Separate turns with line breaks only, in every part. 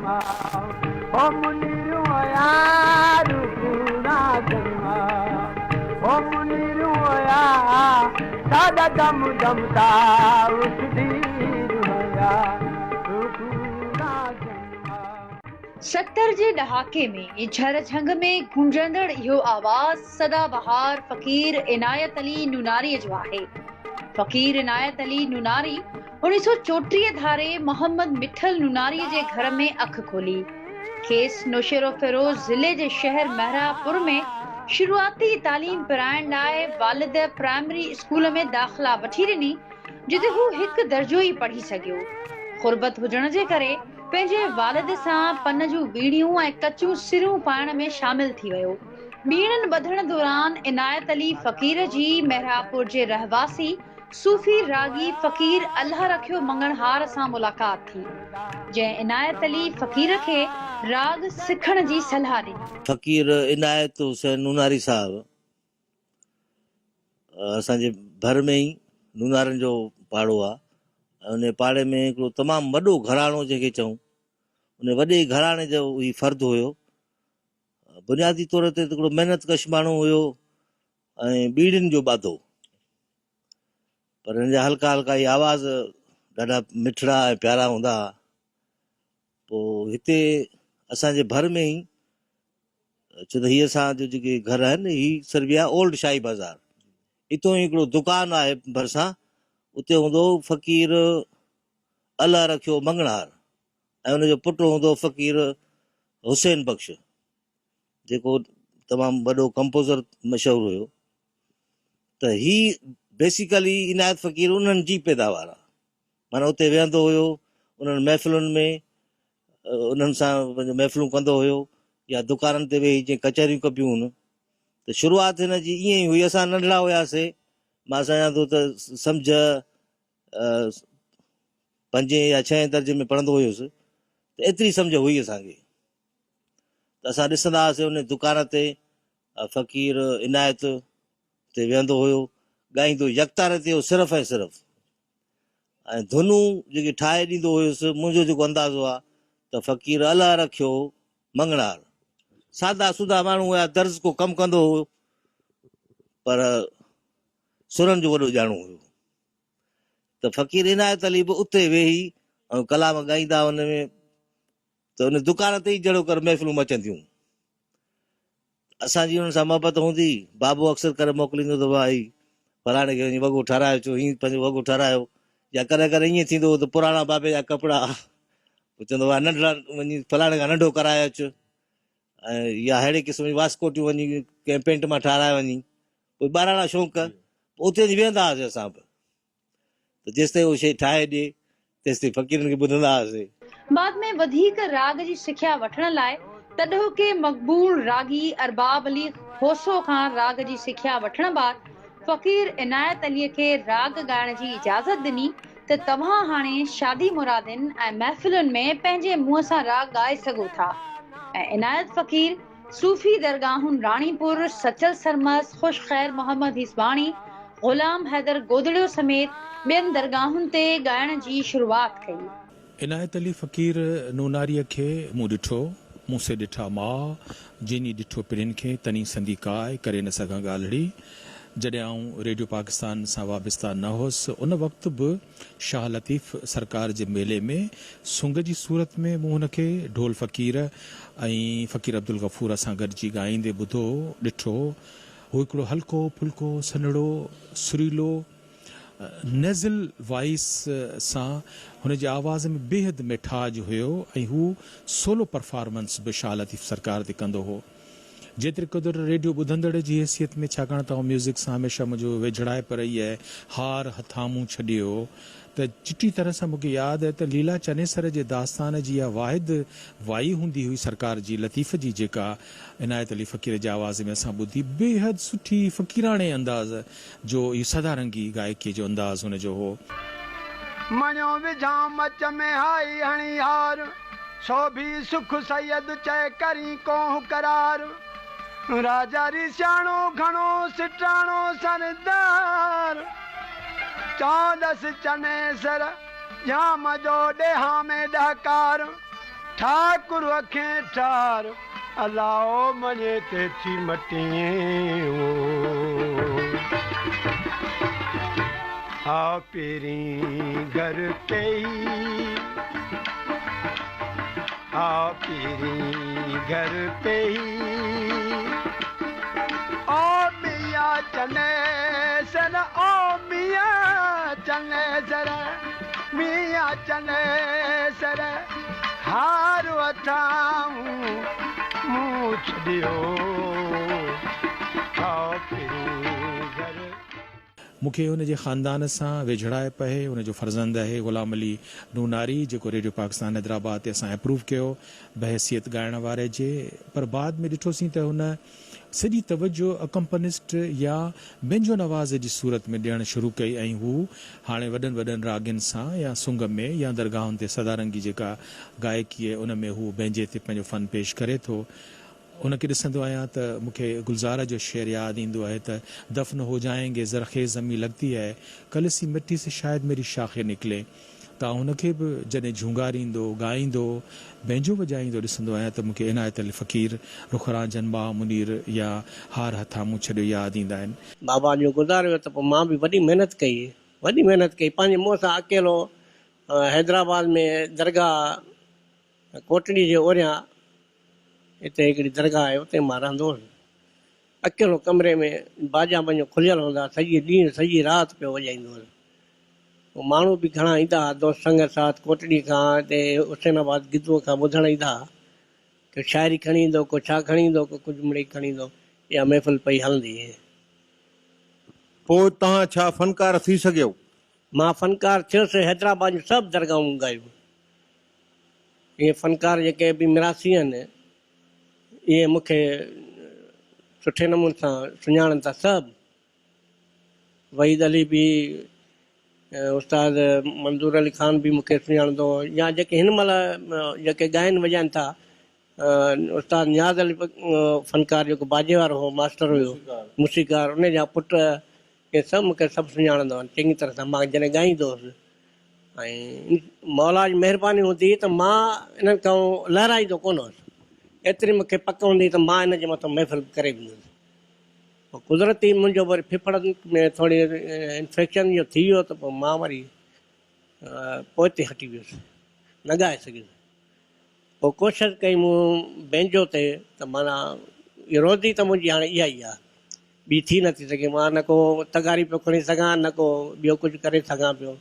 जमा ओ मुनिरु यार पूरा जमा ओ मुनिरु या दादा दम दम दा उठदी रुया पूरा जमा।
70 जे ॾहाके में झर झंग में गूंजंदड़ इहो आवाज़ सदाबहार फ़क़ीर इनायत अली नूनारीअ जो आहे। फ़क़ीर इनायत अली नूनारी 1934 धारे मोहम्मद मिठल नूनारीअ जे घर में अख खोली। खेसि नौशेरो फिरोज ज़िले जे शहर महरापुर में शुरूआती तालीम पिराइण लाइ वालिद प्राइमरी स्कूल में दाख़िला वठी ॾिनी, जिते हू हिकु दर्जो ई पढ़ी सघियो। ग़ुर्बत हुजण जे करे पंहिंजे वालिद सां पन जूं बीड़ियूं ऐं कचूं सिरूं पाइण में शामिल थी वियो। बीड़नि ॿधण दौरान इनायत अली फ़क़ीर जी महरापुर जे रहवासी सूफ़ी रागी फ़क़ीर अल्लाह रखियो मंगणहार सां मुलाक़ात थी, जंहिं इनायत अली फ़क़ीर खे राग सिखण जी सलाह ॾिनी।
फ़क़ीर इनायत हुसैन नूनारी साहब असांजे भर में ई नूनारनि जो पाड़ो आहे। उन पाड़े में हिकिड़ो तमामु वॾो घराणो जंहिंखे चऊं, उन वॾे घराणे जो ही फ़र्दु हुयो। बुनियादी तौर ते हिकिड़ो महिनतकश माण्हू हुयो ऐं बीड़ियुनि जो ॿाधो, पर हिन जा हल्का हल्का ई आवाज़ ॾाढा मिठड़ा ऐं प्यारा हूंदा हुआ। पोइ हिते असांजे भर में ई छो त हीअ असांजो जेके घर आहिनि ही सर्बिया ओल्ड शाही बाज़ार, हितां ई हिकिड़ो दुकानु आहे भरिसां, उते हूंदो फ़क़ीर अल्लाह रखियो मंगणहार ऐं उनजो पुटु हूंदो फ़क़ीर हुसैन बख़्श, जेको तमामु वॾो कंपोज़र मशहूरु हुयो। त ही बेसिकली इनायत फ़क़ीर उन्हनि जी पैदावार आहे। माना उते वेहंदो हुयो, उन्हनि महफ़िलुनि में उन्हनि सां महफ़िलूं कंदो हुयो, या दुकाननि ते वेही जीअं कचहरियूं कबियूं हुन। त शुरूआति हिन जी ईअं ई हुई। असां नंढड़ा हुयासीं, मां सम्झां थो त सम्झ 5 या 6 दर्जे में पढ़ंदो हुयुसि, त एतिरी सम्झ हुई असांखे। त असां ॾिसंदा हुआसीं उन दुकान ते फ़क़ीर इनायत ते वेहंदो हुयो, ॻाईंदो यकतार ते सिर्फ़ु ऐं सिर्फ़ु, ऐं धुनूं जेके ठाहे ॾींदो हुयुसि। मुंहिंजो जेको अंदाज़ो आहे त फ़क़ीर अल्लाह रखियो मंगणहार, सादा सुदा माण्हू हुया, दर्ज़ को कमु कंदो हुयो, पर सुरनि जो वॾो ॼाणू हुयो। त फ़क़ीर इनायत अली बि उते वेही ऐं कलाम ॻाईंदा हुन में, त उन दुकान ते ई जहिड़ो कर महफ़िलूं मचंदियूं। असांजी हुननि सां मोहबत हूंदी। बाबो अक्सर करे मोकिलींदो त भाई फलाणे खे वञी वॻो ठाराए अचो, हीअं पंहिंजो वॻो ठारायो, या कॾहिं कॾहिं ईअं थींदो हो त पुराणा बाबे जा कपिड़ा चवंदो आहे नंढड़ा वञी फलाणे खां नंढो कराए अचु, ऐं या अहिड़े क़िस्म जी वास्कोटियूं वञी कंहिं पेंट मां ठाराए वञी, कोई ॿाराणा शौक़ु, उते वञी वेहंदा हुआसीं असां बि। त जेसि ताईं उहो शइ ठाहे ॾिए तेसि ताईं फ़क़ीरनि खे ॿुधंदा हुआसीं।
बाद में वधीक राग जी सिख्या वठण लाइ तॾहिं के मक़बूल रागी अरबाब अली खोसो खां राग जी सिख्या वठण बाद फ़क़ीर इनायत अलीअ खे राग ॻाइण जी इजाज़त ॾिनी त तव्हां हाणे शादी मुरादिन ऐं महफ़िलुनि में पंहिंजे मुंहं सां राग ॻाए सघो था। ऐं इनायत फ़क़ीर सूफ़ी दरगाहुनि राणीपुर, सचल सरमस, ख़ुश ख़ैर मोहम्मद हिसबाणी, ग़ुलाम हैदर गोदड़ियो समेत ॿियनि दरगाहुनि ते ॻाइण जी शुरूआत कई।
इनायत अली फ़क़ीर नूनारीअ खे मूं ॾिठो, मूं से ॾिठा माउ, जिनी ॾिठो पिरिन खे तनी संदी काय करे न सघां ॻाल्हिड़ी। जॾहिं आऊं रेडियो पाकिस्तान सां वाबस्ता न हुअसि, उन वक़्तु बि शाह लतीफ़ सरकार जे मेले में सुंग जी सूरत में मूं हुनखे ढोल फ़क़ीर ऐं फ़क़ीर अब्दुल गफ़ूर सां गॾिजी ॻाईंदे ॿुधो ॾिठो। हू हिकिड़ो हल्को फुल्को सन्हड़ो सुरीलो नेज़ल वॉइस सां हुन जी आवाज़ में बेहद मिठाज हुयो, ऐं हू सोलो परफॉर्मेंस बि शाह लतीफ़ सरकार ते कंदो हो। जेतिरे क़दुरु रेडियो ॿुधंदड़ जी हैसियत में, छाकाणि त म्यूज़िक सां हमेशह मुंहिंजो वेझड़ाइप रही आहे, हार हथां मूं छॾियो, त चिटी तरह सां मूंखे यादि आहे त लीला चनेसर जे दास्तान जी इहा वाहिद वाई हूंदी हुई सरकार जी, लतीफ़ जी, जेका इनायत अली फ़क़ीर जी आवाज़ में असां ॿुधी। बेहद सुठी फ़क़ीराणे अंदाज़ जो इहो सदारंगी गायकी जो अंदाज़ हुनजो हो।
मणियो विझां मच में हाई हणी हार, सो भी सुख सैयद चए करी कोह करार, राजा री सियाणो घणो सिटाणो सरदार, 14 चनेसर जाम जो ॾेहा में ॾहकार, ठाकुर अखें ठार अलाओ मने ते थी मटिए आ पेरी घर के आ पेरी घर पे ही ओ मिया चने सर ओ मिया चने सर मिया चने सर हार वठाऊं मूछ दियो आओ पेरी घर
मूंखे हुनजे ख़ानदान सां वेझड़ाए पए हुनजो फर्ज़ंद आहे ग़ुलाम अली नूनारी जेको रेडियो पाकिस्तान हैदराबाद ते असां अप्रूव कयो बहसियत ॻाइण वारे जे पर बाद में ॾिठोसीं त हुन सॼी तवजो अकम्पनिस्ट या बेंजो नवाज़ जी सूरत में ॾियणु शुरू कई ऐं हू हाणे वॾनि वॾनि रागनि सां या सुंग में या दरगाहुनि ते सदारंगी जेका गायकी आहे उन में हू बेंजे ते पंहिंजो फ़न पेश करे थो उनखे ॾिसंदो आहियां त मूंखे गुलज़ार जो शेर यादि ईंदो आहे त दफ़न हो जाएंगे ज़रख़ेज़ ज़मी लगती है कल सी मिट्टी से शायद मेरी शाखे निकिले त हुनखे बि जॾहिं झूंगारींदो ॻाईंदो बैंजो वॼाईंदो ॾिसंदो आहियां त मूंखे इनायत अली फ़क़ीर रुखरान जनबा मुनीर या हार हथा मूं छॾियो यादि ईंदा आहिनि
बाबा जो गुज़ारियो त पोइ मां बि वॾी महिनत कई पंहिंजे मुंहं सां अकेलो हैदराबाद में दरगाह कोटड़ी जे ओरियां हिते हिकिड़ी दरगाह आहे उते मां रहंदो हुउसि अकेलो कमरे में बाजा पंहिंजो खुलियल हूंदा सॼी ॾींहुं सॼी राति पियो वॼाईंदो हुउसि पोइ माण्हू बि घणा ईंदा हुआ दोस्त संग साथ कोटड़ी खां हिते हुसैनाबाद गिदुअ खां ॿुधण ईंदा हुआ को शाइरी खणी ईंदो को छा खणी ईंदो को कुझु मिड़ई खणी ईंदो इहा महफ़िल पई हलंदी हुई
पोइ तव्हां छा फ़नकार थी सघियो
मां फ़नकार थियुसि हैदराबाद जूं सभु दरगाहूं ॻायूं इहे फ़नकार जेके बि मिरासी आहिनि इहे मूंखे सुठे नमूने सां सुञाणनि था सभु वहीद अली बि उस्ताद मंज़ूर अली ख़ान बि मूंखे सुञाणंदो या जेके हिन महिल जेके ॻाइनि वॼाइनि था उस्ताद नियाज़ अली फ़नकार जेको बाजे वारो हो मास्टर हुयो मूसीकार उन जा पुट इहे सभु मूंखे सभु सुञाणंदा आहिनि चङी तरह सां मां जॾहिं ॻाईंदो हुउसि ऐं मौला जी महिरबानी हूंदी त मां इन्हनि खां लहराईंदो कोन हुउसि एतिरी मूंखे पक हूंदी त मां हिन जे मथां महफ़िल करे ॾींदुसि पोइ कुदरती मुंहिंजो वरी फिफड़नि में थोरी इंफेक्शन जो थी वियो त पोइ मां वरी पोइ ते हटी वियुसि न ॻाए सघियुसि पोइ कोशिशि कई मूं बैंजो ते त माना इहा रोज़ी त मुंहिंजी हाणे इहा ई आहे ॿी थी नथी सघे मां न को तगारी पियो खणी सघां न को ॿियो कुझु करे सघां पियो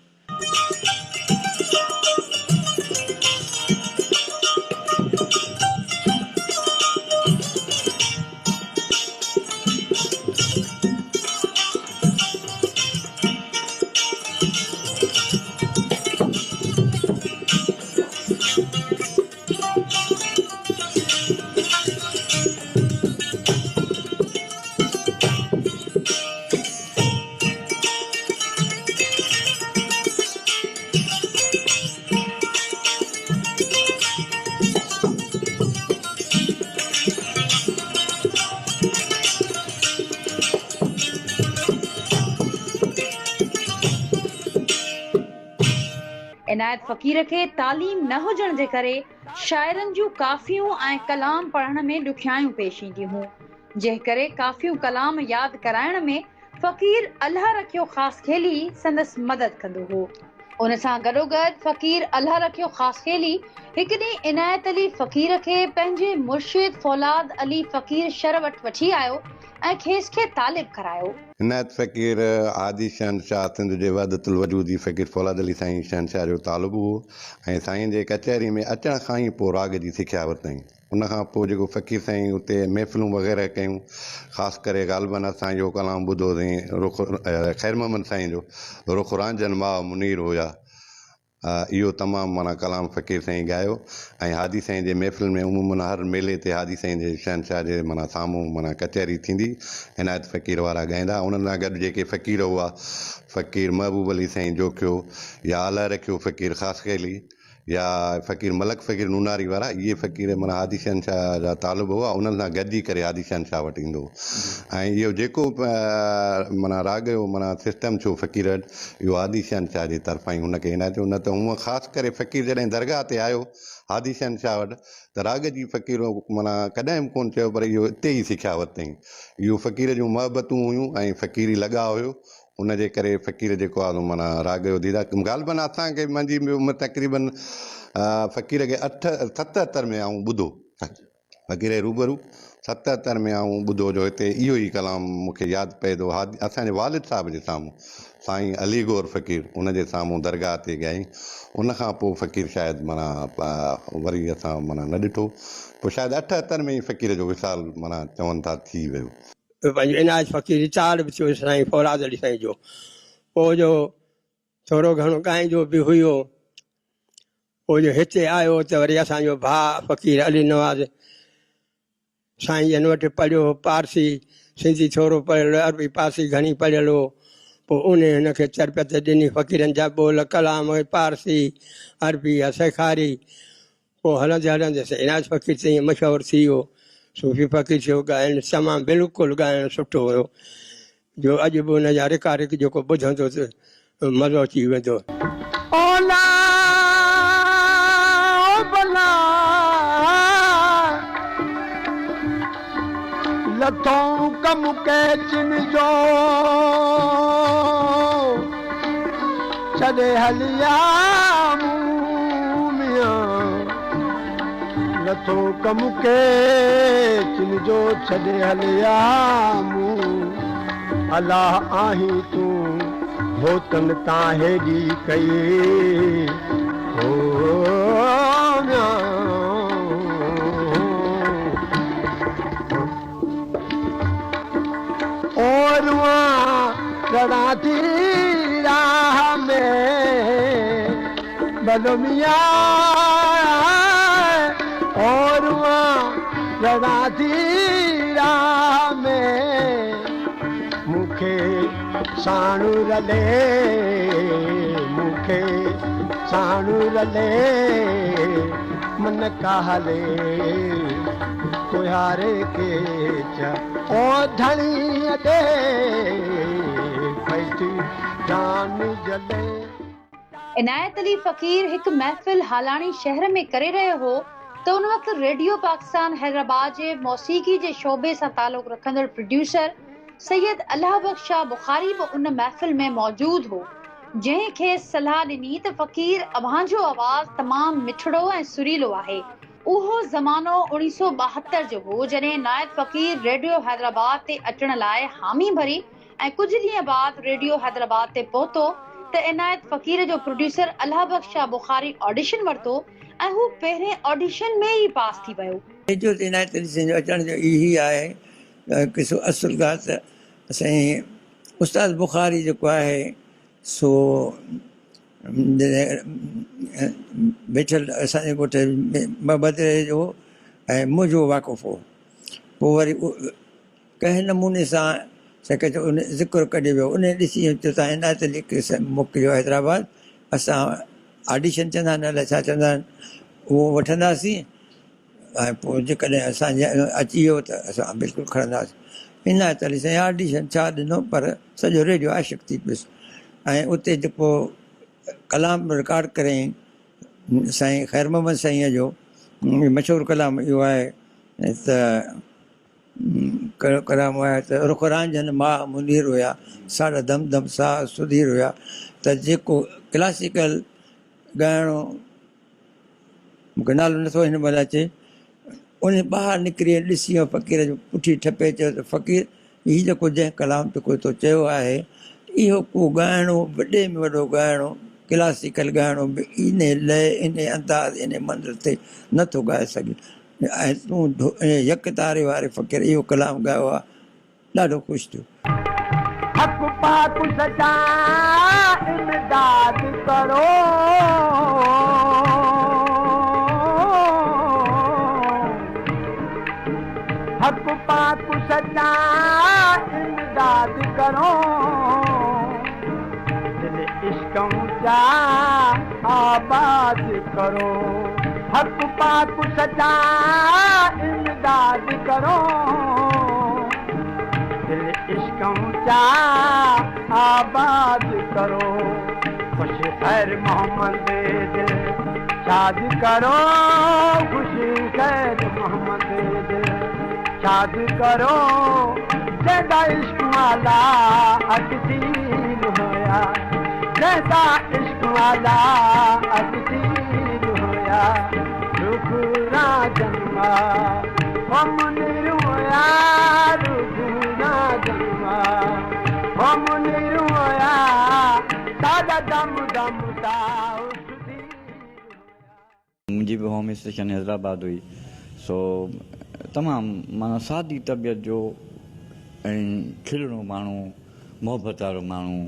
इनायत फ़क़ीर खे तालीम न हुजण जे करे शाइरनि जूं काफ़ियूं ऐं कलाम पढ़ण में ॾुखियायूं पेश ईंदियूं हुयूं जंहिं करे काफ़ियूं कलाम यादि कराइण में फ़क़ीर अल्लाह रखियो ख़ासि खेली संदसि मदद कंदो हो उन सां गॾोगॾु फ़क़ीर अल्लाह रखियो ख़ासि खेली हिकु ॾींहुं इनायत अली फ़क़ीर खे पंहिंजे मुर्शिद फौलाद अली फ़क़ीर शर वटि वठी आयो ऐं खेसि खे तालिब करायो
इनायत फ़क़ीर आदि शहनशाह सिंध जे वहदतुल वजूदी फ़क़ीर फौलाद अली साईं शहनशाह जो तालुबु हो ऐं साईं जे कचहरी में अचण खां ई पोइ राग जी सिखिया वरितईं उनखां पोइ जेको फ़क़ीर साईं उते महफ़िलूं वग़ैरह कयूं ख़ासि करे ग़ालिबन असांजो कलाम ॿुधोसीं ख़ैर मोहम्मद साईं जो रुखरान जनबा मुनीर हुया इहो तमामु माना कलाम फ़क़ीर साईं ॻायो ऐं हादी साईं जे महफ़िल में उमूमन हर मेले ते हादी साईं जे शहनशाह जे माना साम्हूं माना कचहरी थींदी इनायत फ़क़ीर वारा ॻाईंदा उन्हनि सां गॾु जेके फ़क़ीर हुआ फ़क़ीर महबूब अली साईं जोखियो या अलाह रखियो फ़क़ीर ख़ासि खेली या फ़क़ीर मलक फ़क़ीर नूनारी वारा, इहे फ़क़ीर माना हादी शहनशाह जा तालुब हुआ, उन्हनि सां गॾिजी करे हादी शहनशाह वटि ईंदो हो। ऐं इहो जेको माना राग जो माना सिस्टम थियो फ़क़ीर वटि, इहो हादी शहनशाह जे तरफ़ां ई हुनखे इनायत थियो। न त हूअं ख़ासि करे फ़क़ीर जॾहिं दरगाह ते आयो हादी शहनशाह वटि, त राग जी फ़क़ीर माना कॾहिं बि कोन चयो, पर इहो हिते ई सिखिया वरितईं। इहो फ़क़ीर जूं महबतूं हुयूं ऐं फ़क़ीरी लॻाव हुयो, उनजे करे फ़क़ीर जेको आहे माना राग जो दीदा ग़ालिबन असांखे, मुंहिंजी बि उमिरि तक़रीबन फ़क़ीर खे 77 में आऊं ॿुधो, फ़क़ीर जे रूबरू 77 में आऊं ॿुधो जो हिते इहो ई कलाम मूंखे यादि पए थो। असांजे वालिद साहिब जे साम्हूं साईं अली गौर फ़क़ीर उनजे साम्हूं दरगाह ते ॻाई। उनखां पोइ फ़क़ीर शायदि माना वरी असां माना न ॾिठो, पोइ शायदि 78 में ई फ़क़ीर जो विसाल माना चवनि था थी वियो।
पंहिंजो इनायत फ़क़ीर रिटायर बि थियो साईं फौलाद अली साईं जो। पोइ जो थोरो घणो गांइ जो बि हुयो। पोइ जो हिते आयो त वरी असांजो भाउ फ़क़ीर अली नवाज़ साईं जन वटि पढ़ियो, पारसी सिंधी थोरो पढ़ियलु, अरबी पारसी घणी पढ़ियलु हो। पोइ उन हिनखे तरबियत ॾिनी फ़क़ीरनि जा ॿोल कलाम पारसी अरबी या सेखारी। पोइ हलंदे हलंदे इनायत फ़क़ीर ते ईअं मशहूरु थी वियो, सूफ़ी फ़क़ीर थियो। ॻाइणु तमामु बिल्कुलु ॻाइणु सुठो हुयो, जो अॼु बि हुनजा रिकार्ड जेको ॿुधंदो त मज़ो अची वेंदो।
लथों कम के चिन जो छॾे हलिया मियां, लथों कम के चिन जो छॾे हलिया मूं। अलाह आहीं तूं होतन तां हेॾी कई हो रड़ा थी राह में भलो मियां, और रड़ा थी राह में मूंखे साणू रले, मूंखे साणू रले मन काहले तुहारे के चा ओ धणी दे जान जले।
इनायत अली फ़क़ीर हिकु महफ़िल हालाणी शहर में करे रहियो हो त उन वक़्तु रेडियो पाकिस्तान हैदराबाद जे मौसीक़ी जे शोबे सां तालुक़ रखंदड़ प्रोड्यूसर सैयद अल्लाह बख्श शाह बुखारी बि उन महफ़िल में मौजूद हो, जंहिंखे सलाह ॾिनी त फ़क़ीर अव्हांजो आवाज़ तमामु मिठड़ो ऐं सुरीलो आहे। उहो ज़मानो 1972 जो हो, जॾहिं इनायत फ़क़ीर रेडियो हैदराबाद ते अचण लाइ हामी भरी ऐं कुझु ॾींहं बाद रेडियो हैदराबाद ते पहुतो त इनायत फ़क़ीर जो प्रोड्यूसर अल्लाह बख्श शाह बुखारी ऑडिशन वरितो ऐं हू पहिरें ऑडिशन में ई पास थी वियो।
रेडियो ते इनायत अली साईं जो अचण जो इही आहे किसो असुल ॻाल्हि त असांजी उस्ताद बुखारी जेको आहे सो वेठल असांजे ॻोठ बदिरे जो ऐं मुंहिंजो वाक़ुफ़ु हो। पोइ वरी कंहिं नमूने सां सेक्रेटरी उन ज़िक्र कढी वियो, उन ॾिसी चयो तव्हां इनायत अली मोकिलियो हैदराबाद, असां ऑडिशन चवंदा आहिनि अलाए छा चवंदा आहिनि, उहो वठंदासीं ऐं पोइ जेकॾहिं असांजे अची वियो त असां बिल्कुलु खणंदासीं। इनायत अली साईं ऑडिशन छा ॾिनो, पर सॼो रेडियो आशिक़ु थी पियुसि। ऐं उते जेको कलाम रिकॉर्ड करें साईं ख़ैर मोहम्मद साईंअ जो मशहूरु कलाम इहो आहे त कहिड़ो कलाम आहे त रुखरान जन माह मुनीर हुया, साढा दम दम साह सुधीर हुया। त जेको क्लासिकल ॻाइणो मूंखे नालो नथो हिन महिल अचे, उन ॿाहिरि निकिरी ॾिसी वियो फ़क़ीर जो पुठी ठपे, चयो त फ़क़ीर हीउ जेको जंहिं कलाम ते को तो चयो आहे, इहो को ॻाइणो वॾे में वॾो ॻाइणो क्लासिकल ॻाइणो बि इन लय इन अंदाज़ इन मंज़िल ते नथो ॻाए सघे, ऐं तूं यक तारे वारे फ़क़ीर इहो कलाम ॻायो आहे। ॾाढो ख़ुशि थियो।
हक़ पाक सजा इमदाद करो, हक़ पाक सजा इमदाद करो, दिल इश्क़ों जा आबाद करो हक पाक सच्चा इमदाद करो दिल इश्क ऊंचा आबाद करो खुश खैर मोहम्मद दिल शाद करो खुशी खैर मोहम्मद दिल शाद करो जैदा इश्क वाला अकदीर होया जैदा इश्क वाला अकदीर होया रुखरा जन्मा हम निरुया रुखरा जन्मा हम निरुया दादा दम दम दा
मुंहिंजी बि होम स्टेशन हैदराबाद हुई सो तमामु माना सादी तबियत जो ऐं खिलणो माण्हू मोहबत वारो माण्हू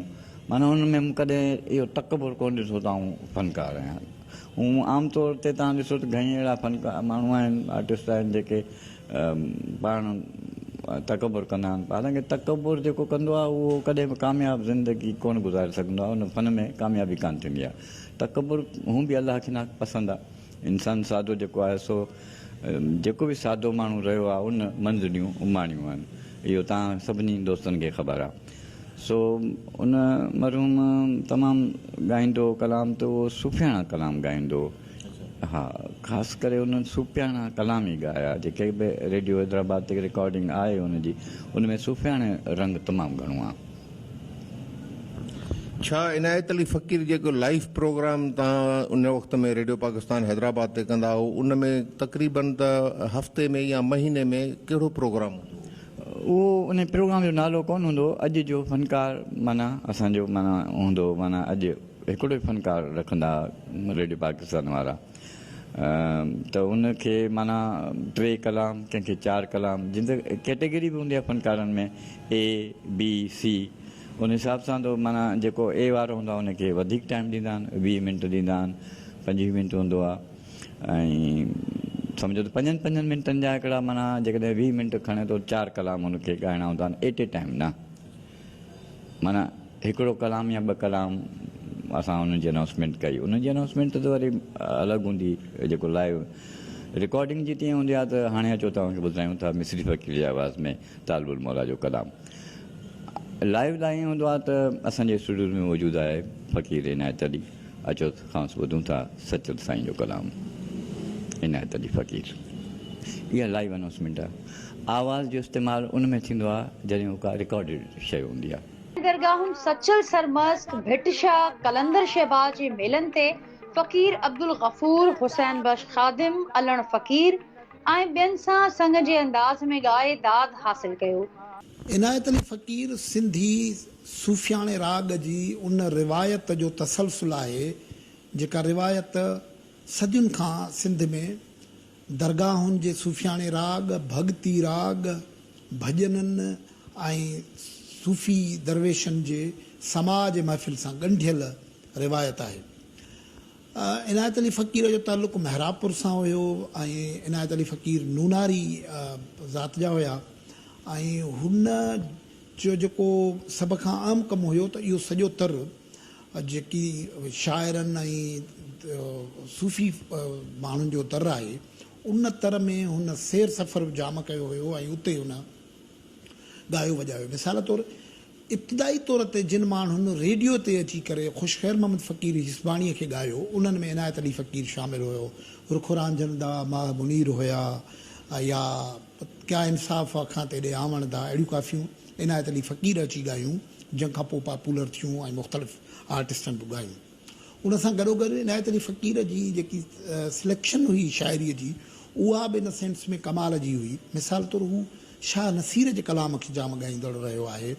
माना हुन में कॾहिं इहो तकबुर कोन ॾिठो त आऊं फ़नकार आहियां हूं आम तौर ते तव्हां ॾिसो त घणी अहिड़ा फ़नकार माण्हू आहिनि आर्टिस्ट आहिनि जेके पाण तकबुर कंदा आहिनि हालांकि तकबुर जेको कंदो आहे उहो कॾहिं बि कामयाबु ज़िंदगी कोन गुज़ारे सघंदो आहे उन फ़न में कामयाबी कान थींदी आहे तकबुर हू बि अलाह खे न पसंदि आहे इंसानु सादो जेको आहे सो जेको बि सादो माण्हू रहियो आहे उन मंज़िलियूं उमाणियूं आहिनि इहो तव्हां सभिनी दोस्तनि खे ख़बर आहे सो उन मरहूम तमामु ॻाईंदो कलाम त उहो सुफ़ियाणा कलाम ॻाईंदो हा ख़ासि करे उन सुफ़ियाणा कलाम ई ॻाया जेके बि रेडियो हैदराबाद ते रिकॉर्डिंग आहे हुनजी उन में सुफ़ियाणे रंग तमामु घणो आहे
छा इनायत अली फ़कीर जेको लाइव प्रोग्राम तव्हां उन वक़्त में रेडियो पाकिस्तान हैदराबाद ते कंदा हुओ उन में तक़रीबन त हफ़्ते में या महीने में कहिड़ो प्रोग्राम
उहो उन प्रोग्राम जो नालो कोन हूंदो अॼु जो फ़नकार माना असांजो माना हूंदो माना अॼु हिकिड़ो ई फ़नकार रखंदा रेडियो पाकिस्तान वारा त उनखे माना 3 कलाम कंहिंखे 4 कलाम जिन कैटेगरी बि हूंदी आहे फ़नकारनि में A B C उन हिसाब सां त माना जेको A वारो हूंदो आहे उनखे वधीक टाइम ॾींदा आहिनि 20 मिंट ॾींदा आहिनि 25 मिंट हूंदो आहे ऐं सम्झो त 5 मिंटनि जा हिकिड़ा माना जेकॾहिं 20 मिंट खणे थो 4 कलाम हुनखे ॻाइणा हूंदा आहिनि एट ए टाइम न माना हिकिड़ो कलाम या 2 कलाम असां हुनजी अनाउंसमेंट कई उनजी अनाउंसमेंट त वरी अलॻि हूंदी जेको लाइव रिकॉर्डिंग जी तीअं हूंदी आहे त हाणे अचो तव्हांखे ॿुधायूं था मिसरी फ़कीर जी आवाज़ में तालबुल मौला जो कलाम लाइव लाइ हूंदो आहे त असांजे स्टूडियो में मौजूदु आहे फ़कीर इनायत अली अचो ख़ासि ॿुधूं था सचल साईं जो कलाम इनायत अली फ़कीर इहा लाइव अनाउंसमेंट आहे आवाज़ जो इस्तेमालु उन में थींदो आहे जॾहिं उहा का रिकॉर्डेड शइ हूंदी आहे
दरगाहुनि सचल सरमस्त भिट शाह कलंदर शहबाज जे मेलनि ते फ़कीर अब्दुल गफ़ूर हुसैन बख्श ख़ादिम अलण फ़कीर ऐं ॿियनि सां संग जे अंदाज़ में ॻाए दाद हासिल कयो
इनायत अली फ़कीर सिंधी सूफ़ियाणे राग जी उन रिवायत जो तसलसुल आहे जेका रिवायत सदियुनि खां सिंध में दरगाहुनि जे सूफ़ियाणे राग भॻती राग भॼननि ऐं सूफ़ी दरवेशनि जे समाज महफ़िल सां ॻंढियल रिवायत आहे इनायत अली फ़कीर जो तालुक़ महरापुर सां हुयो ऐं इनायत अली फ़कीर नूनारी ज़ात जा हुया ऐं हुन जो जेको सभ खां आम कमु हुयो त इहो सॼो तर जेकी शाइरनि ऐं सूफ़ी माण्हुनि जो तर आहे उन तर में हुन सैर सफ़र जाम कयो हुयो ऐं उते हुन ॻायो वॼायो मिसाल तौरु इब्तिदाई तौर ते जिन माण्हुनि रेडियो ते अची करे ख़ुशख़ैर मोहम्मद फ़कीर हिस्बाणीअ खे ॻायो उन्हनि में इनायत अली फ़कीर शामिल हुयो रुखुरान जंदा मां मुनीर हुया या क्या इंसाफ़ खां तेॾे आवण दा अहिड़ियूं काफ़ियूं इनायत अली फ़कीर अची ॻायूं जंहिंखां पोइ पॉपुलर थियूं ऐं मुख़्तलिफ़ आर्टिस्टनि बि ॻायूं उन सां गॾोगॾु इनायत अली फ़कीर जी जेकी सिलेक्शन हुई शाइरीअ जी उहा बि इन सेंस में कमाल जी हुई मिसाल तौरु हू शाह नसीर जे कलाम खे जाम ॻाईंदड़ रहियो आहे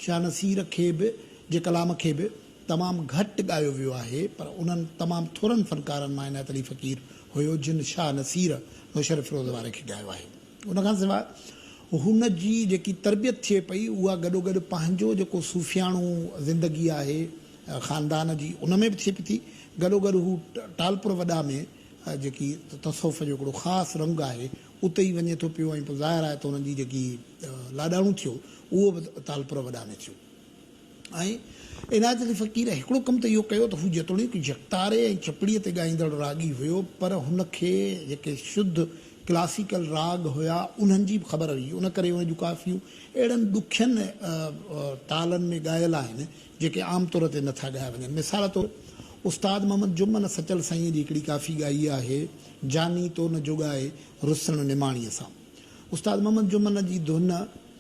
शाह नसीर खे बि जे कलाम खे बि तमामु घटि ॻायो वियो आहे पर उन्हनि तमामु थोरनि फ़नकारनि मां इनायत अली फ़कीर हुयो जिन शाह नसीर मुशर्रफ फिरोज़ वारे खे ॻायो आहे उनखां सवाइ हुन जी जेकी तरबियत थिए पई उहा गॾोगॾु पंहिंजो जेको सूफ़ियाणो ज़िंदगी आहे ख़ानदान जी उन में बि थिए पई थी गॾोगॾु हू टालपुर वॾा में जेकी तसौफ़ जो हिकिड़ो ख़ासि रंग आहे उते ई वञे थो पियो ऐं पोइ ज़ाहिर आहे त हुननि जी जेकी लाॾाणो थियो उहो बि तालपुर वॾा में थियो ऐं इनायत अली फ़क़ीर हिकिड़ो कमु त इहो कयो त हू जेतोणीकि यकतारे ऐं चपड़ीअ ते ॻाईंदड़ रागी हुयो पर हुनखे जेके शुद्ध क्लासिकल राग हुया उन्हनि जी बि ख़बर हुई, उन करे उन जूं काफ़ियूं अहिड़नि ॾुखियनि तालनि में ॻायल आहिनि जेके आम तौर ते नथा ॻाया वञनि। मिसाल तौरु उस्ताद मोहम्मद जुम्मन सचल साईं जी हिकिड़ी काफ़ी ॻाई आहे जानी तो न जुगाए रुसण निमाणीअ सां। उस्ताद मोहम्मद जुम्मन जी धुन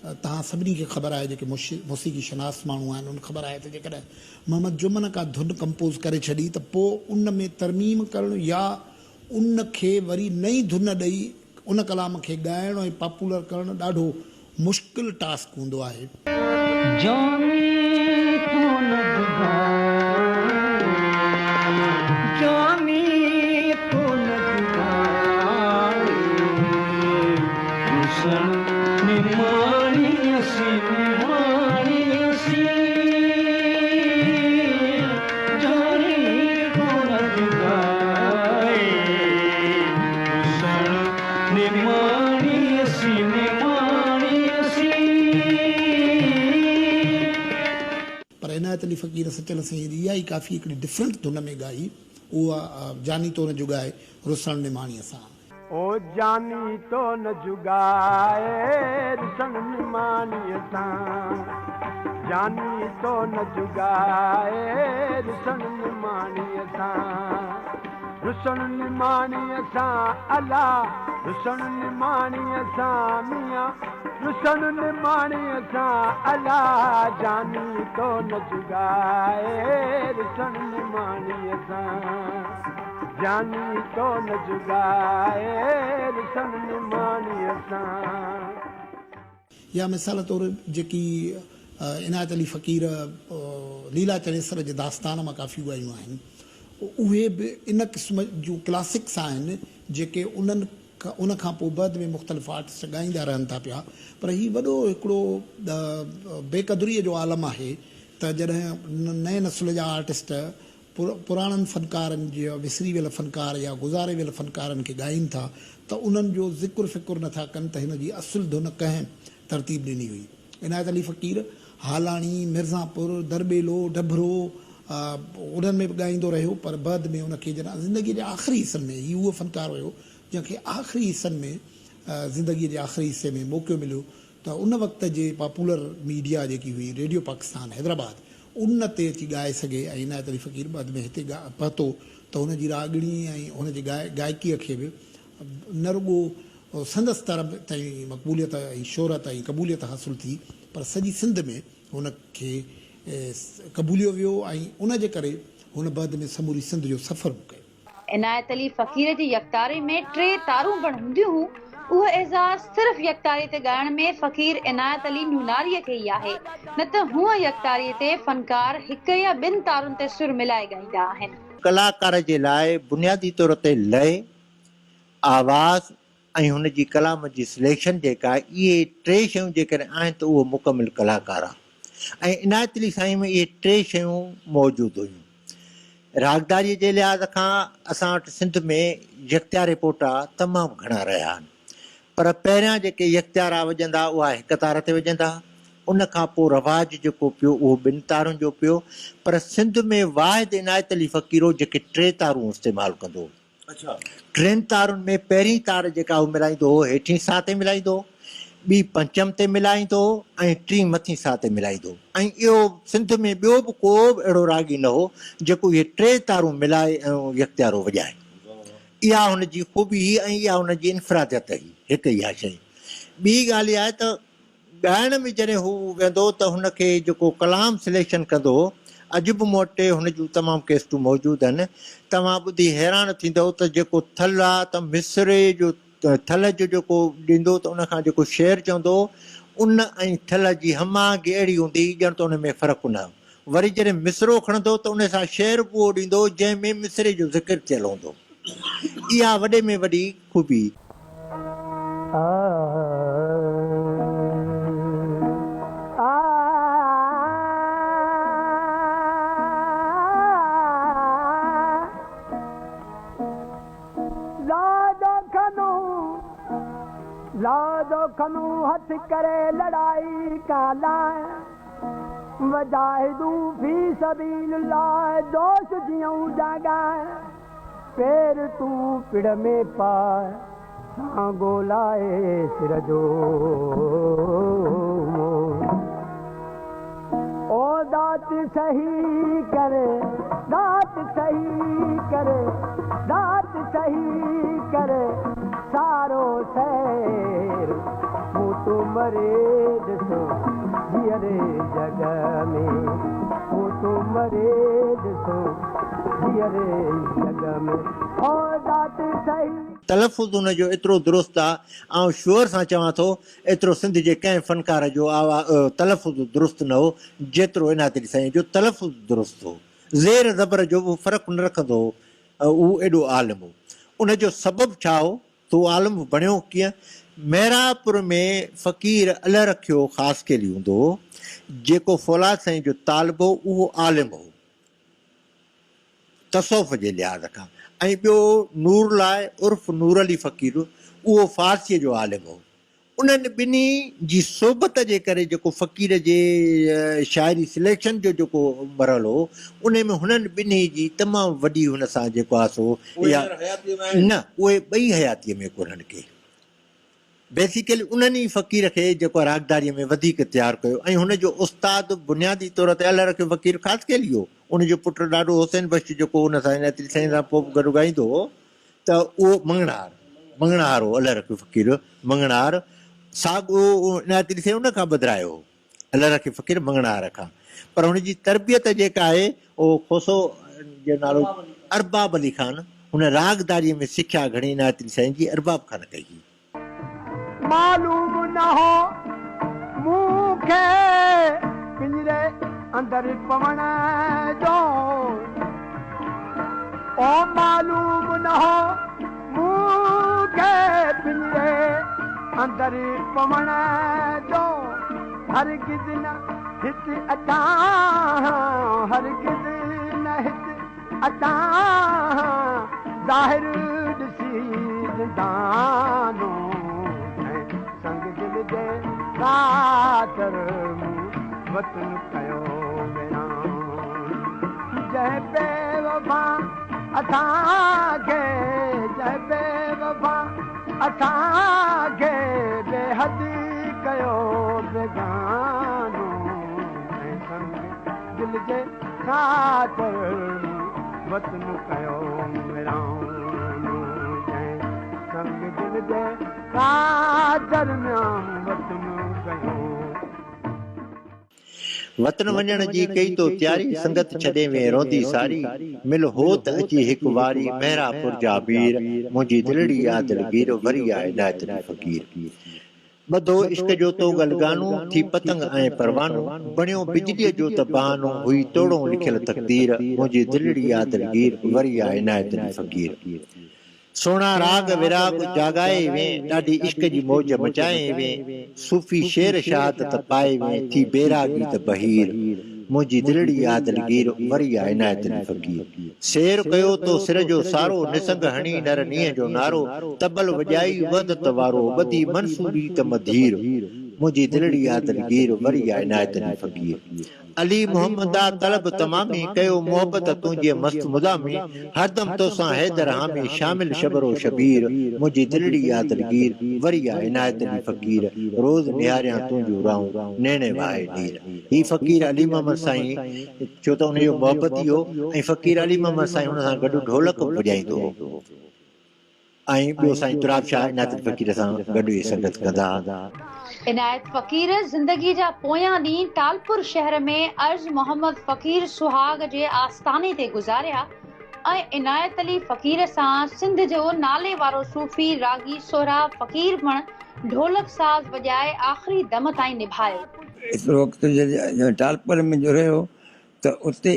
तव्हां सभिनी खे ख़बर आहे, जेके मौसीक़ी शनास माण्हू आहिनि उन ख़बर आहे त जेकॾहिं मोहम्मद जुम्मन का धुन कंपोज़ करे छॾी त पोइ उन में तरमीम करणु या उन खे वरी नई धुन ॾेई उन कलाम खे ॻाइणु ऐं पॉपुलर करणु ॾाढो मुश्किल टास्क हूंदो आहे। पर इनायत अली फ़क़ीर सचल साईं जी इहा ई काफ़ी हिकिड़ी डिफरेंट धुन में ॻाई, उहा जानी तो न जुगाए रुसण निमाणीअ सां।
ओ जानी तो न जुगाए रुसण निमाणीअ सां, जानी तो न जुगाए रुसण निमाणीअ सां, रुसण निमाणीअ सां अला रुसण निमाणीअ सां मियां, रुसण निमाणीअ सां अला जानी तो न जुगाए रुसण निमाणीअ सां, जानी तो न जुगाए रुसण निमाणीअ सां।
या मिसाल तौरु जेकी इनायत अली फ़क़ीर लीला चनेसर जे दास्तान मां काफ़ी ॻायूं आहिनि, उहे बि इन क़िस्म जूं क्लासिक्स आहिनि जेके उन खां पोइ बाद में मुख़्तलिफ़ आर्टिस्ट ॻाईंदा रहनि था पिया। पर हीउ वॾो हिकिड़ो बेक़दरीअ जो आलम आहे त जॾहिं नए नस्ल जा आर्टिस्ट पुराणनि फ़नकारनि जे विसरी वियल फ़नकार या गुज़ारे वियल फ़नकारनि खे ॻाइनि था त उन्हनि जो ज़िक्र फ़िक्र नथा कनि त हिन जी असुलु धुन कंहिं तरतीब ॾिनी हुई। इनायत अली फ़क़ीर हालाणी, मिर्ज़ापुर, दरबेलो, डभरो उन्हनि में बि ॻाईंदो रहियो, पर बाद में उनखे जॾहिं ज़िंदगीअ जे आख़िरी हिसनि में ही उहो फ़नकार हुयो जंहिंखे आख़िरी हिसनि में ज़िंदगीअ जे आख़िरी हिसे में मौक़ो मिलियो त उन वक़्त जे पॉपुलर मीडिया जेकी हुई रेडियो पाकिस्तान हैदराबाद उन ते अची ॻाए सघे ऐं इनायत अली फ़क़ीर बाद में हिते पहुतो त हुनजी रागणी ऐं हुनजी गायकीअ खे बि न रुॻो संदसि तरफ़ ताईं मक़बूलियत ऐं शोहरत ऐं क़बूलियत हासिलु थी, पर सॼी सिंध में हुनखे क़बूलियो वियो ऐं उन जे करे हुन बाद में समूरी सिंध जो सफ़र बि कयो।
इनायत अली फ़क़ीर जी यकतारे में 3 तारूं पण हूंदियूं हुयूं, उहो एज़ाज़ सिर्फ़ यकतारी ते ॻाइण में फ़क़ीर इनायत अली नूनारीअ खे ई आहे, न त हूअ यकतारीअ ते फ़नकार 1 या 2 तारुनि ते सुर मिलाए ॻाईंदा आहिनि।
कलाकार जे लाइ बुनियादी तौर ते लय, आवाज़ ऐं हुनजी कलाम जी सिलेक्शन जेका इहे 3 शयूं जेकॾहिं आहिनि त उहो मुकमिल कलाकार आहे ऐं इनायत अली साईं में इहे 3 शयूं मौजूदु हुयूं। रागदारीअ जे लिहाज़ खां असां वटि सिंध में यकत्यारे पोटा तमामु घणा रहिया आहिनि, पर पहिरियां जेके यकत्यारा वॼंदा उहा 1 तार ते वॼंदा, उन खां पोइ रवाज जेको पियो उहो 2 तारुनि जो पियो, पर सिंध में वाहिद इनायत अली फ़क़ीरो जेके 3 तारूं इस्तेमालु कंदो। 3 तारुनि में पहिरीं तार जेका उहो मिलाईंदो हो हेठीं साह ते मिलाईंदो, ॿी पंचम ते मिलाईंदो ऐं 3 मथीं साह ते मिलाईंदो। ऐं इहो सिंध में ॿियो बि को बि अहिड़ो रागी न हो जेको इहे 3 तारूं मिलाए ऐं यकत्यारो वॼाए। इहा हुनजी ख़ूबी हुई ऐं इहा हुनजी इन्फरादियत हुई, हिकु इहा शइ। ॿी ॻाल्हि इहा आहे त ॻाइण में जॾहिं हू वेंदो त हुनखे जेको कलाम सिलेक्शन कंदो, अॼु बि मूं वटि हुन जूं तमामु केसूं मौजूदु आहिनि। तव्हां ॿुधी हैरान थींदव त जेको थल आहे त मिसरे जो थल जो जेको ॾींदो त उनखां जेको शेर चवंदो उन ऐं थल जी हमाहंगी अहिड़ी हूंदी ॼण त उन में फ़र्क़ु न। वरी जॾहिं मिसरो खणंदो त उन सां शेर बि उहो ॾींदो जंहिंमें मिसरे जो ज़िक्र थियलु हूंदो। इहा वॾे में वॾी ख़ूबी।
लादो खनू हथ करे लड़ाई काला वजाहिदू फी सबीलिल्लाह जोश जियूं जागाए पैर तू पिड़ में पाए सां गोलाए सिर जो ओ दात सही करे दात सही करे दात सही करे सारो शहर मूं तूं मरे ॾिसो हीअरे जग में मूं तूं मरे ॾिसो हीअरे जग में ओ दात सही
तलफ़ुज़ हुन जो एतिरो दुरुस्त आहे ऐं शोर सां चवां थो एतिरो सिंध जे कंहिं फ़नकार जो तलफ़ुज़ दुरुस्त न हो जेतिरो इनायत अली साईं जो तलफ़ुज़ दुरुस्त हो ज़ेर ज़बर जो बि फ़र्क़ु न रखंदो हो उहो एॾो आलिम हो उन जो सबबु छा हो त उहो आलिम बणियो कीअं मेरापुर में फ़क़ीर अल रखियो ख़ासि केली हूंदो हो जेको फौलाद साईं जो तालिब हो उहो आलिम हो तसौफ़ जे लिहाज़ खां ऐं ॿियो नूर लाइ उर्फ़ नूर अली फ़क़ीर उहो फ़ारसीअ जो आलिम हो उन्हनि ॿिन्ही जी सोबत जे करे जेको फ़क़ीर जे शाइरी सिलेक्शन जो जेको मरहल हो उन में हुननि ॿिन्ही जी तमामु वॾी हुन सां जेको आहे सो न उहे ॿई हयातीअ में कोन्हनि के बेसिकली उन्हनि ई फ़क़ीर खे जेको रागदारीअ में वधीक तयारु कयो ऐं हुनजो उस्ताद बुनियादी तौर ते अल रखियो फ़क़ीर ख़ासि केली हो उनजो पुटु ॾाढो हुसैन बख्श जेको हुन सां इनायत अली साईं सां पोइ गॾु ॻाईंदो हो त उहो मंगणार हो अल रखियो फ़क़ीर मंगणार साॻियो इनायत अली साईं उन खां बदिरायो हो अल रखियो फ़क़ीर मंगणार खां पर हुनजी तरबियत जेका आहे उहो खोसो जो नालो अरबाब अली ख़ान हुन रागदारीअ में सिख्या घणी इनायत अली साईं जी अरबाब ख़ान कई हुई
मालूम न हो मूंखे पिंजरे अंदर पवण जो ओ मालूम न हो मूंखे पिंजरे अंदर पवण जो हरगिज़ न हिते अचां हरगिज़ न हिते अचां ज़ाहिर ॾिसी ज़िंदानो संग दिल जे ख़ातिर वतन कयो जंहिं बेवफा असांखे जंहिं बेवफा असांखे बेहद कयो बेगानो ऐं संग दिल जे ख़ातिर वतन कयो जंहिं संग दिल जे
वतन वञण जी कई तो तयारी संगत छॾे में रोंदी सारी मिल हो त अची हिकु वारी मेहरापुर जा वीर मुंहिंजी दिलड़ी आ दिलगीर वरी आहे इनायत अली फ़क़ीर ॿधो इश्क जो तो गलगानो थी पतंग ऐं परवानो बणियो बिजलीअ जो त बहानो हुई तोड़ो लिखियल तक़दीर मुंहिंजी दिलड़ी आ दिलगीर वरी आहे इनायत अली फ़क़ीर सोना राग विराग जागाए वे ॾाढी इश्क जी मौज मचाए वे सूफ़ी शेर शहादत पाए वे थी बेरागी त बहीर मुंहिंजी दिलड़ी आ दिलगीर वरी आहे इनायत अली फ़क़ीर शेर कयो तो सिर जो सारो निसंग हणी नर नीअ जो नारो तबल वॼाई वदत वारो ॿधी मंसूरी त मधीर मुंहिंजी दिलड़ी आ दिलगीर वरी आहे इनायत अली फ़क़ीर अली मोहम्मद तलब तमामी कयो मोहब्बत तुंहिंजे मस्त मुदामी हरदम तोसां हैदर हामी शामिल शबरो शबीर मुंहिंजी दिलड़ी आ दिलगीर वरी आहे इनायत अली फ़क़ीर रोज़ निहारियां तुंहिंजो राऊं नेणे वाहे नीर ही फ़क़ीर अली मोहम्मद साईं छो त हुनजो मोहब्बती हो ऐं फ़क़ीर अली मोहम्मद साईं हुन सां गॾु ढोलक वॼाईंदो हो ऐं ॿियो साईं तुराब शाह इनायत अली फ़क़ीर सां गॾु इहे संगत कंदा
इनायत फ़क़ीर ज़िंदगी जा पोयां ॾींहं टालपुर शहर में अर्ज़ मोहम्मद फ़क़ीर सुहाग जे आस्थाने ते गुज़ारिया ऐं इनायत अली फ़क़ीर सां सिंध जो नाले वारो सूफ़ी रागी सोहराब फ़क़ीर पिणु ढोलक साज़ वॼाए आख़िरी दम ताईं निभायो
एतिरो वक़्तु टालपुर में जो रहियो त उते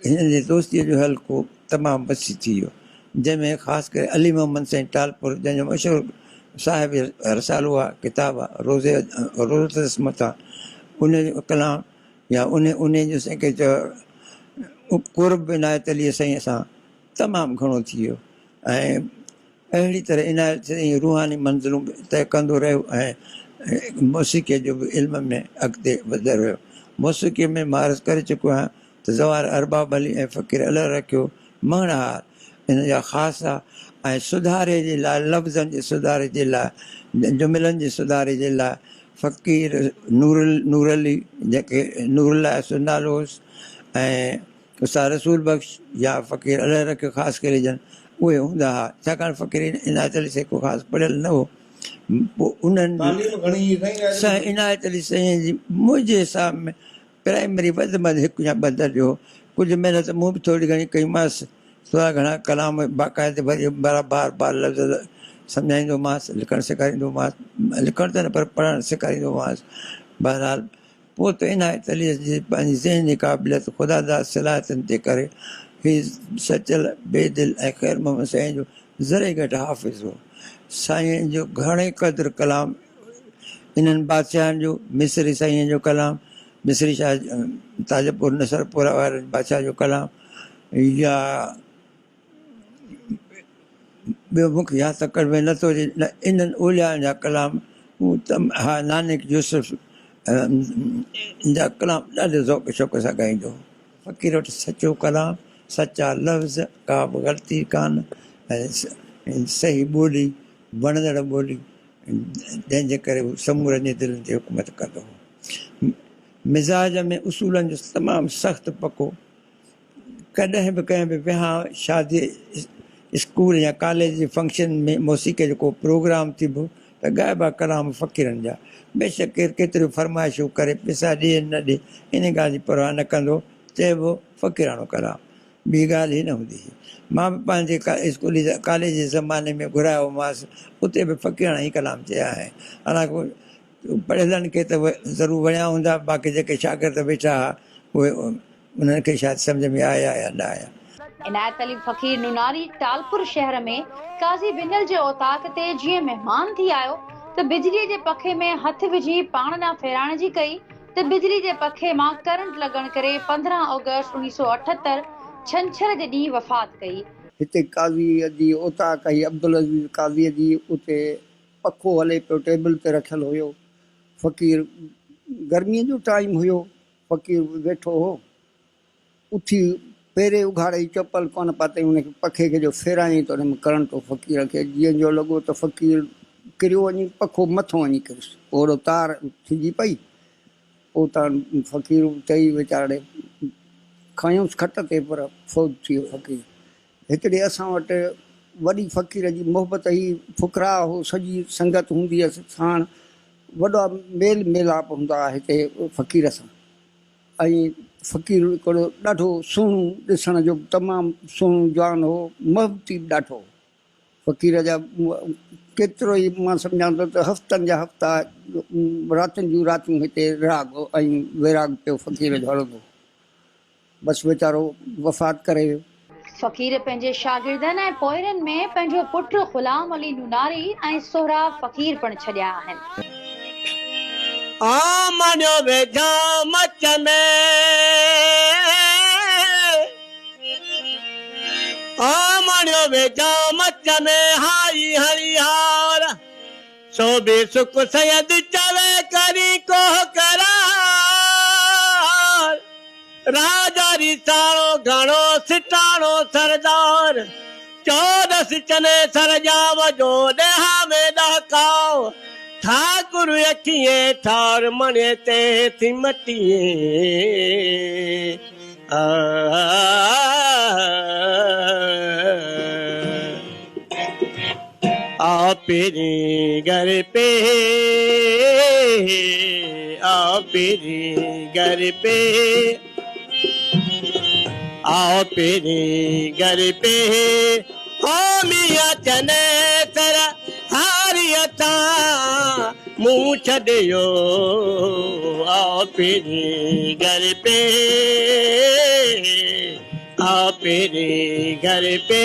हिन जे दोस्तीअ जो हल्को तमामु वसी थी वियो जंहिंमें ख़ासि करे अली मोहम्मद साईं टालपुर जंहिंजो मशहूरु साहिब रसालो आहे किताबु आहे रोज़े मथां उन जो कलाम या उन जो साईं चयो कुर्ब इनायत अलीअ साईं सां तमामु घणो थी वियो ऐं अहिड़ी तरह इनायत साईं रूहानी मंज़िलूं तय कंदो रहियो ऐं मौसीक़ीअ जो बि इल्म में अॻिते वधंदो रहियो मौसीक़ीअ में महारत करे चुको आहियां त ज़वार अरबाब अली ऐं फ़क़ीर अलॻि रखियो महणहार इन जा ख़ासि आहे ऐं सुधारे जे लाइ लफ़्ज़नि जे सुधारे जे लाइ जुमिलनि जे सुधारे जे लाइ फ़क़ीर नूर अली जेके नूरुल्लाह जो नालो हुउसि ऐं उस्ताद रसूल बख़्श या फ़क़ीर अलॻि रखियो ख़ासि करे ॼण उहे हूंदा हुआ छाकाणि फ़क़ीर इनायत अली साईं को ख़ासि पढ़ियल न हो पोइ उन्हनि साईं इनायत अली साईं जी मुंहिंजे हिसाब में प्राइमरी वधि में वधि हिकु या ॿ दर्जो कुझु महिनत मूं बि थोरी घणी कईमांसि थोरा घणा कलाम बाक़ाइदे वरी बार बार लफ़्ज़ सम्झाईंदोमांसि लिखणु सेखारींदोमांसि लिखणु त न पर पढ़णु सेखारींदोमांसि बहरहाल पोइ त इनायत अलीअ जी पंहिंजी ज़हनी क़ाबिलियत ख़ुदादाद सलाहियतनि जे करे ही सचल बेदिल ऐं ख़ैर मोहम्मद साईं जो ज़रे घटि हाफ़िज़ हो साईं जो घणे क़दुरु कलाम इन्हनि बादशाहनि जो मिस्री साईं जो कलाम मिस्री शाह ताजपुर नसरपुरा वारनि बादशाह जो कलाम या ॿियो मूंखे यादि त कढ में नथो अचे इन्हनि ओलियानि जा कलाम हा नानक यूसुफ जा कलाम ॾाढे ज़ौक़ शौक़ सां ॻाईंदो फ़क़ीर वटि सचो कलाम सचा लफ़्ज़ का बि ग़लती कान ऐं सही ॿोली वणंदड़ ॿोली जंहिंजे करे हू समूरनि जे दिलनि ते हुकूमत कंदो हो मिज़ाज में उसूलनि जो तमामु सख़्तु पको कॾहिं बि कंहिं बि विहांउ शादी स्कूल या कॉलेज जे फंक्शन में मौसीक़े जो को प्रोग्राम थींदो त ॻाइबा कलाम फ़क़ीरनि जा बेशक केरु केतिरियूं फरमाइशूं करे पैसा ॾिए न ॾिए इन ॻाल्हि जी परवाह न कंदो चइबो फ़क़ीराणो कलाम ॿी ॻाल्हि ई न हूंदी हुई मां बि पंहिंजे स्कूली कॉलेज जे ज़माने में घुरायो हुआसि उते बि फ़क़ीराणा ई कलाम चया आहिनि हालांकि पढ़ियलनि खे त ज़रूरु वणिया हूंदा बाक़ी जेके शागिर्द वेठा हुआ उहे उन्हनि खे शायदि सम्झ में आया या न आया
इनायत अली फ़क़ीर नुनारी टालपुर शहर में काज़ी बिनल जे औताक ते जीअं महिमान थी आयो त बिजलीअ जे पखे में हथ विझी पाण न फेराइण जी कई त बिजली जे पखे मां करंट लॻण करे 15 ऑगस्ट 1978 छंछर जे ॾींहुं वफ़ात कई
हिते काज़ीअ जी औताक आई अब्दुल अज़ीज़ काज़ीअ जी उते पखो हले पियो टेबल ते रखियलु हुयो फ़क़ीर गर्मीअ जो टाइम हुयो फ़क़ीर वेठो हो उथी पहिरें उघाड़े चपल कोन पातई उनखे पखे खे जो फेरायईं त हुन में करंट हो फ़क़ीर खे जीअं जो लॻो त फ़क़ीर किरियो वञी पखो मथो वञी किरियुसि ओड़ो तार थिजी पई पोइ त फ़क़ीर चई वीचारे खयुसि खट ते पर फ़ौज थी वियो फ़क़ीर हिकिड़े असां वटि वॾी फ़क़ीर जी मोहबत ई फुकरा हो सॼी संगत हूंदी हुअसि साण वॾा मेल मेलाप हूंदा हुआ हिते फ़क़ीर सां ऐं फ़क़ीर हिकिड़ो ॾाढो सुहिणो ॾिसण जो तमामु सुहिणो जवान हो मोहबती ॾाढो फ़क़ीर जा केतिरो ई मां सम्झां थो त हफ़्तनि जा हफ़्ता रातिनि जूं रातियूं हिते राग ऐं विराग पियो फ़क़ीर जो हलंदो बसि वीचारो वफ़ात करे वियो
फ़क़ीर पंहिंजे शागिर्दनि ऐं पोइरनि में पंहिंजो पुटु ग़ुलाम अली नुनारी ऐं सोहरा फ़क़ीर पिणु छॾिया आहिनि
आमणियो वेझा मच में आमणियो वेझा मच में हाई हरिहार सो बि सुख सैद चवे करी को करार राजा रिसाणो घणो सिटाणो सरदार 14 चने सरजाम जो ॾेहा में ॾहकाओ ठाकुर अखिए ठार मणे ते थी मटिए आ पेरी घर पे आ पेरी घर पे आ पेरी घर पे ओ मियां चने सर हारियता मुँह छॾियो आ पेरी घर पे आ पेरी घर पे